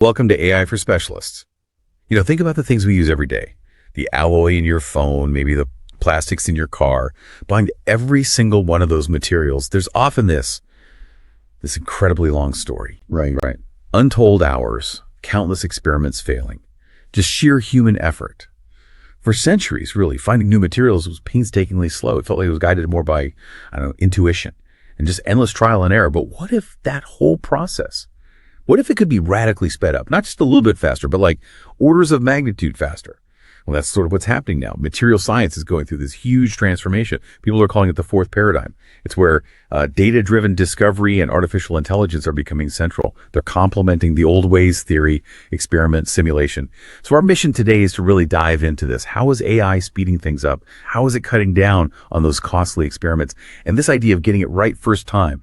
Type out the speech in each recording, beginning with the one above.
Welcome to AI for Specialists. Think about the things we use every day. The alloy in your phone, maybe the plastics in your car. Behind every single one of those materials, there's often this incredibly long story. Right. Untold hours, countless experiments failing, just sheer human effort. For centuries, really, finding new materials was painstakingly slow. It felt like it was guided more by, intuition and just endless trial and error. But what if that whole process, what if it could be radically sped up? Not just a little bit faster, but like orders of magnitude faster. Well, that's sort of what's happening now. Material science is going through this huge transformation. People are calling it the fourth paradigm. It's where data-driven discovery and artificial intelligence are becoming central. They're complementing the old ways theory, experiment, simulation. So our mission today is to really dive into this. How is AI speeding things up? How is it cutting down on those costly experiments? And this idea of getting it right first time,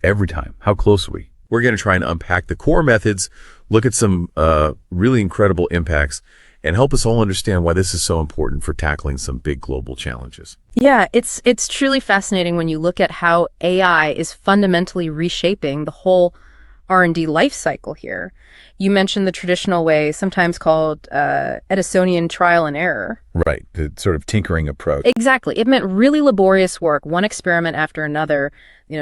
every time, how close are we? We're going to try and unpack the core methods, look at some really incredible impacts, and help us all understand why this is so important for tackling some big global challenges. Yeah, it's truly fascinating when you look at how AI is fundamentally reshaping the whole R&D life cycle here. You mentioned the traditional way, sometimes called Edisonian trial and error. Right, the sort of tinkering approach. Exactly. It meant really laborious work, one experiment after another.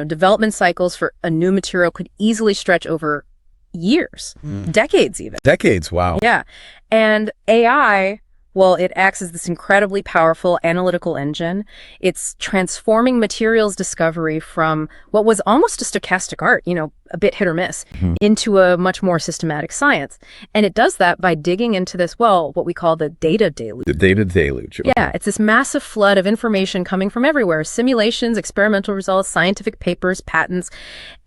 Development cycles for a new material could easily stretch over years, decades even. Decades, wow. Yeah. And AI, well, it acts as this incredibly powerful analytical engine. It's transforming materials discovery from what was almost a stochastic art, a bit hit or miss, into a much more systematic science. And it does that by digging into this, what we call the data deluge. The data deluge. Okay. Yeah, it's this massive flood of information coming from everywhere. Simulations, experimental results, scientific papers, patents.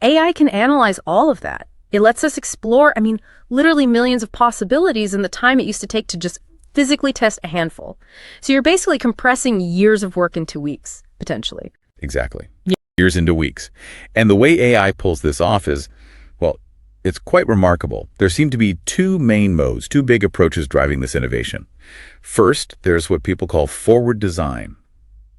AI can analyze all of that. It lets us explore, literally millions of possibilities in the time it used to take to just physically test a handful. So you're basically compressing years of work into weeks, potentially. Exactly. Yeah. Years into weeks. And the way AI pulls this off is, it's quite remarkable. There seem to be two main modes, two big approaches driving this innovation. First, there's what people call forward design.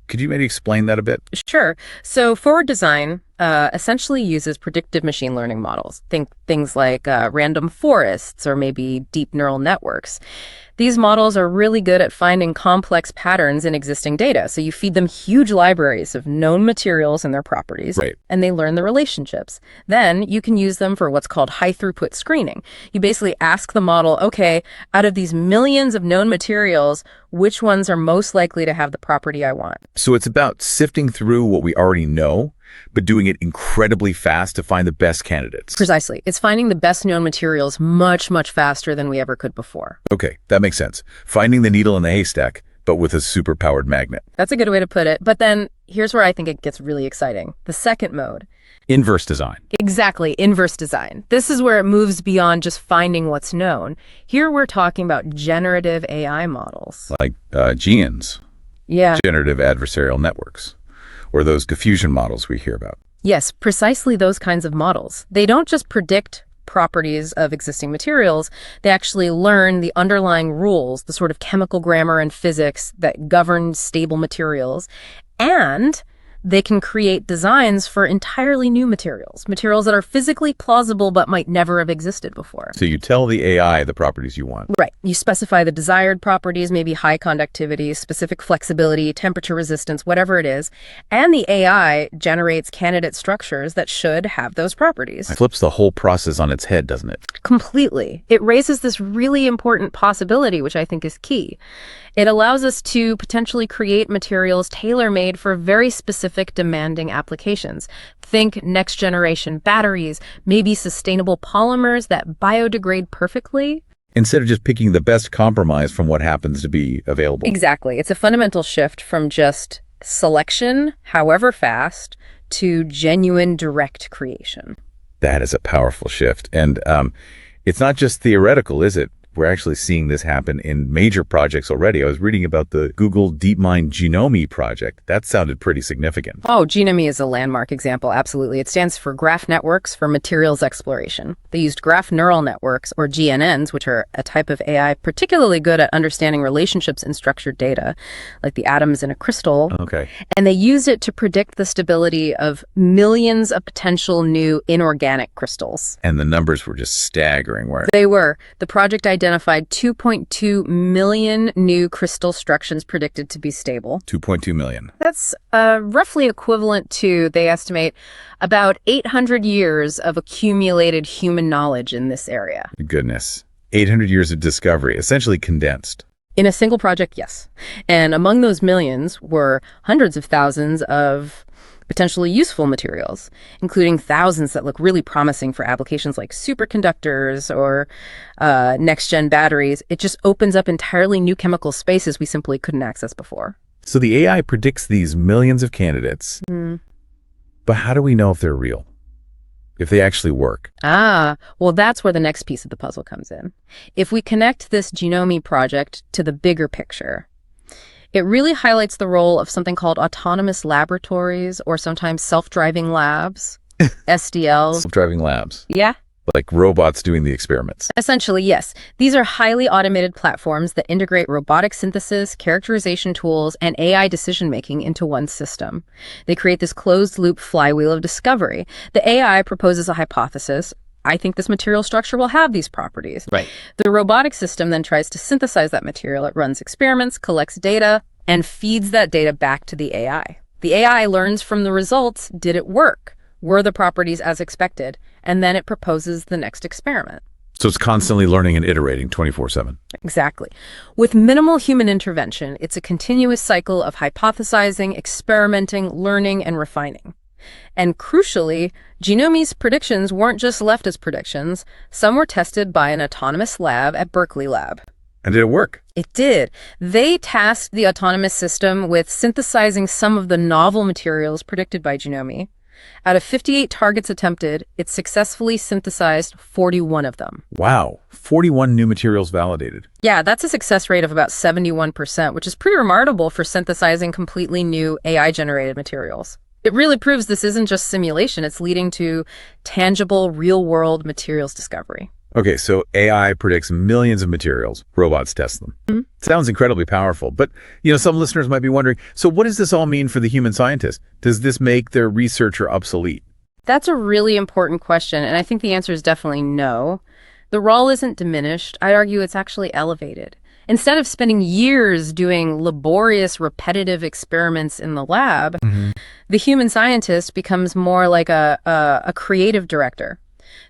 Could you maybe explain that a bit? Sure. So forward design essentially uses predictive machine learning models. Think things like random forests or maybe deep neural networks. These models are really good at finding complex patterns in existing data. So you feed them huge libraries of known materials and their properties, right, and they learn the relationships. Then you can use them for what's called high throughput screening. You basically ask the model, okay, out of these millions of known materials, which ones are most likely to have the property I want? So it's about sifting through what we already know, but doing it incredibly fast to find the best candidates. Precisely. It's finding the best known materials much, much faster than we ever could before. Okay, that makes sense. Finding the needle in the haystack, but with a super-powered magnet. That's a good way to put it. But then here's where I think it gets really exciting. The second mode. Inverse design. Exactly, inverse design. This is where it moves beyond just finding what's known. Here we're talking about generative AI models. Like GNs. Yeah. Generative adversarial networks. Or those diffusion models we hear about. Yes, precisely those kinds of models. They don't just predict properties of existing materials, they actually learn the underlying rules, the sort of chemical grammar and physics that govern stable materials, and they can create designs for entirely new materials that are physically plausible but might never have existed before. So you tell the AI the properties you want. Right. You specify the desired properties, maybe high conductivity, specific flexibility, temperature resistance, whatever it is, and the AI generates candidate structures that should have those properties. It flips the whole process on its head, doesn't it? Completely. It raises this really important possibility, which I think is key. It allows us to potentially create materials tailor-made for very specific demanding applications. Think next-generation batteries, maybe sustainable polymers that biodegrade perfectly. Instead of just picking the best compromise from what happens to be available. Exactly. It's a fundamental shift from just selection, however fast, to genuine direct creation. That is a powerful shift. And it's not just theoretical, is it? We're actually seeing this happen in major projects already. I was reading about the Google DeepMind GNoME project. That sounded pretty significant. Oh, GNoME is a landmark example, absolutely. It stands for Graph Networks for Materials Exploration. They used graph neural networks, or GNNs, which are a type of AI particularly good at understanding relationships in structured data, like the atoms in a crystal. Okay. And they used it to predict the stability of millions of potential new inorganic crystals. And the numbers were just staggering, weren't They were. The project identified 2.2 million new crystal structures predicted to be stable. 2.2 million. That's roughly equivalent to, they estimate, about 800 years of accumulated human knowledge in this area. Goodness. 800 years of discovery, essentially condensed. In a single project, yes. And among those millions were hundreds of thousands of potentially useful materials, including thousands that look really promising for applications like superconductors or next-gen batteries. It just opens up entirely new chemical spaces we simply couldn't access before. So the AI predicts these millions of candidates, but how do we know if they're real? If they actually work? Well, that's where the next piece of the puzzle comes in. If we connect this GNoME project to the bigger picture, it really highlights the role of something called autonomous laboratories, or sometimes self-driving labs, SDLs. Self-driving labs. Yeah. Like robots doing the experiments. Essentially, yes. These are highly automated platforms that integrate robotic synthesis, characterization tools, and AI decision-making into one system. They create this closed-loop flywheel of discovery. The AI proposes a hypothesis. I think this material structure will have these properties. Right. The robotic system then tries to synthesize that material. It runs experiments, collects data, and feeds that data back to the AI. The AI learns from the results. Did it work? Were the properties as expected? And then it proposes the next experiment. So it's constantly learning and iterating 24/7. Exactly. With minimal human intervention, it's a continuous cycle of hypothesizing, experimenting, learning, and refining. And crucially, GNoME's predictions weren't just left as predictions. Some were tested by an autonomous lab at Berkeley Lab. And did it work? It did. They tasked the autonomous system with synthesizing some of the novel materials predicted by GNoME. Out of 58 targets attempted, it successfully synthesized 41 of them. Wow. 41 new materials validated. Yeah, that's a success rate of about 71%, which is pretty remarkable for synthesizing completely new AI-generated materials. It really proves this isn't just simulation. It's leading to tangible, real-world materials discovery. Okay, so AI predicts millions of materials. Robots test them. Sounds incredibly powerful. But, some listeners might be wondering, so what does this all mean for the human scientist? Does this make their researcher obsolete? That's a really important question, and I think the answer is definitely no. The role isn't diminished. I'd argue it's actually elevated. Instead of spending years doing laborious, repetitive experiments in the lab, the human scientist becomes more like a creative director.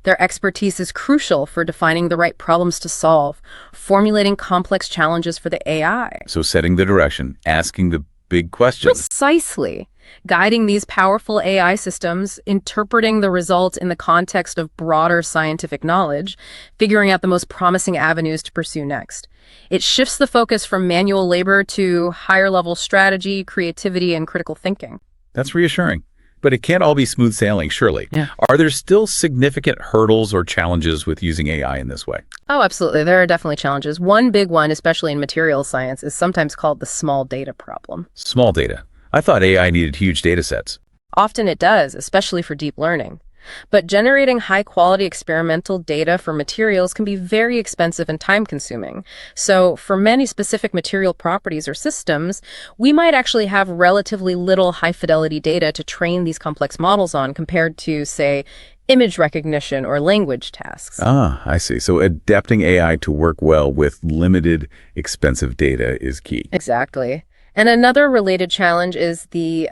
Their expertise is crucial for defining the right problems to solve, formulating complex challenges for the AI. So setting the direction, asking the big questions. Precisely. Guiding these powerful AI systems, interpreting the results in the context of broader scientific knowledge, figuring out the most promising avenues to pursue next. It shifts the focus from manual labor to higher-level strategy, creativity, and critical thinking. That's reassuring. But it can't all be smooth sailing, surely. Yeah. Are there still significant hurdles or challenges with using AI in this way? Oh, absolutely. There are definitely challenges. One big one, especially in materials science, is sometimes called the small data problem. Small data. I thought AI needed huge data sets. Often it does, especially for deep learning. But generating high-quality experimental data for materials can be very expensive and time-consuming. So for many specific material properties or systems, we might actually have relatively little high-fidelity data to train these complex models on compared to, say, image recognition or language tasks. I see. So adapting AI to work well with limited, expensive data is key. Exactly. And another related challenge is the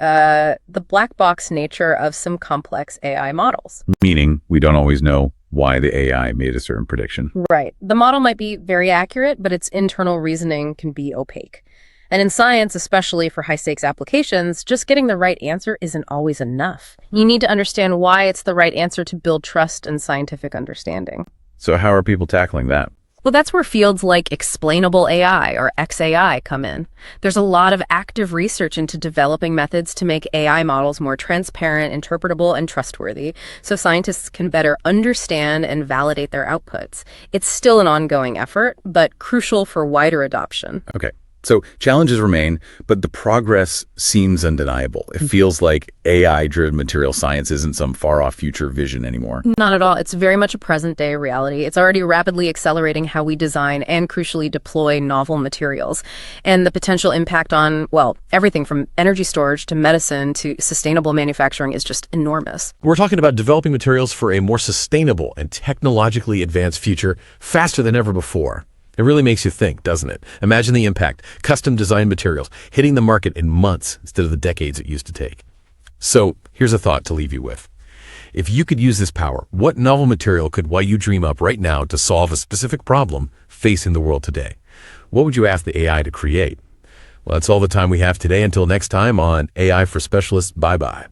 black box nature of some complex AI models. Meaning we don't always know why the AI made a certain prediction. Right. The model might be very accurate, but its internal reasoning can be opaque. And in science, especially for high-stakes applications, just getting the right answer isn't always enough. You need to understand why it's the right answer to build trust and scientific understanding. So how are people tackling that? Well, that's where fields like explainable AI or XAI come in. There's a lot of active research into developing methods to make AI models more transparent, interpretable, and trustworthy, so scientists can better understand and validate their outputs. It's still an ongoing effort, but crucial for wider adoption. Okay. So challenges remain, but the progress seems undeniable. It feels like AI-driven material science isn't some far-off future vision anymore. Not at all. It's very much a present-day reality. It's already rapidly accelerating how we design and crucially deploy novel materials. And the potential impact on, well, everything from energy storage to medicine to sustainable manufacturing is just enormous. We're talking about developing materials for a more sustainable and technologically advanced future faster than ever before. It really makes you think, doesn't it? Imagine the impact. Custom designed materials hitting the market in months instead of the decades it used to take. So here's a thought to leave you with. If you could use this power, what novel material could you dream up right now to solve a specific problem facing the world today? What would you ask the AI to create? Well, that's all the time we have today. Until next time on AI for Specialists, bye-bye.